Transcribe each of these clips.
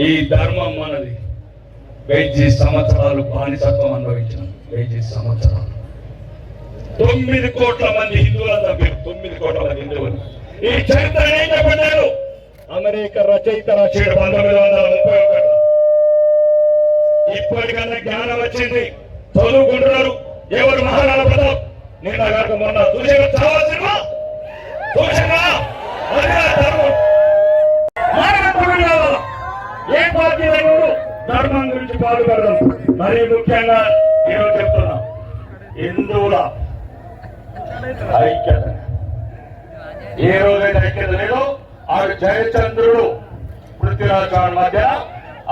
ఈ ధర్మం మనది. 1000 సంవత్సరాలు బానిసత్వం అనుభవించిన 1000 సంవత్సరాలు 9 కోట్ల మంది హిందువులను చంపారు. 9 కోట్ల మంది హిందువులు. ఈ చరిత్ర ఏం చెప్పలేదు. అమెరికా రచయిత రాశాడు 1931. ఇప్పటికన్నా జ్ఞానం వచ్చింది, చదువుకుంటున్నారు. ఎవరు మహారాణా ప్రతాప్ నిన్న కాక మొన్న చూసారు. చాలా సినిమా చూసినా ఏ పార్టీ ధర్మం గురించి పాల్గొనడం. మరీ ముఖ్యంగా ఈరోజు చెప్తున్నా, హిందువుల ఐక్యత. ఏ రోజైతే ఐక్యత లేదో ఆడు జయచంద్రుడు పృథ్వీరాజ్ చౌహాన్ మధ్య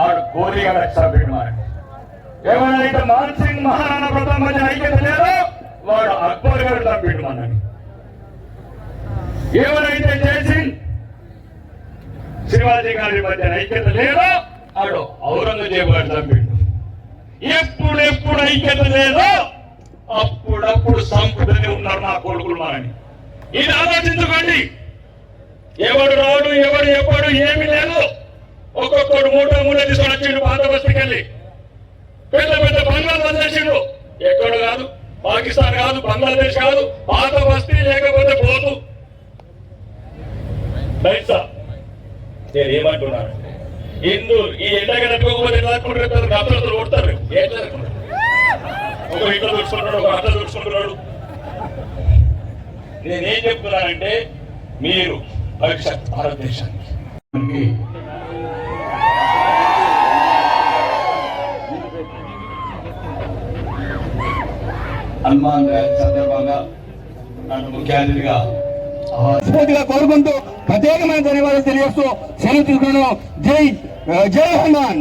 ఆడు గోరీగా సభ్యుడు. ఎవరైతే మాన్ సింగ్ మహారాణా ప్రతాప్ మధ్య ఐక్యత లేదో వాడు అక్బర్ గారు చంపిండు మనని. ఎవరైతే జయసింగ్ శివాజీ గారి మధ్య ఐక్యత లేదో ఆడు ఔరంగజేబు గారు చంపిండు. ఎప్పుడెప్పుడు ఐక్యత లేదో అప్పుడప్పుడు సంపుతూనే ఉన్నారు నా కొడుకులు మనని. ఇది ఆలోచించుకోండి. ఎవడు రాడు, ఎవడు ఎప్పుడు ఏమి లేదు. ఒక్కొక్కడు మూట తీసుకొని వచ్చిండు పాత బస్తీకి వెళ్ళి. పెద్ద పెద్ద బంగ్లాలు వదిలేసిండు. ఎక్కడ కాదు, పాకిస్తాన్ కాదు, బంగ్లాదేశ్ కాదు, పాత బస్తీ లేకపోతే పోతు. నేను ఏమంటున్నానంటే, హిందూ ఈ ఎండగా నట్టుకోకపోతే అర్థలతో కొడతారు. ఒక ఇంట్లో చూసుకుంటున్నాడు, ఒక అర్థం చూసుకుంటున్నాడు. నేనేం చెప్తున్నానంటే, మీరు భవిష్యత్ భారతదేశానికి హనుమాన్ జయంతి సందర్భంగా నన్ను ముఖ్య అతిథిగా స్ఫూర్తిగా కోరుకుంటూ ప్రత్యేకమైన ధన్యవాదాలు తెలియజేస్తూ సెలవు తీసుకున్నాను. జై హనుమాన్.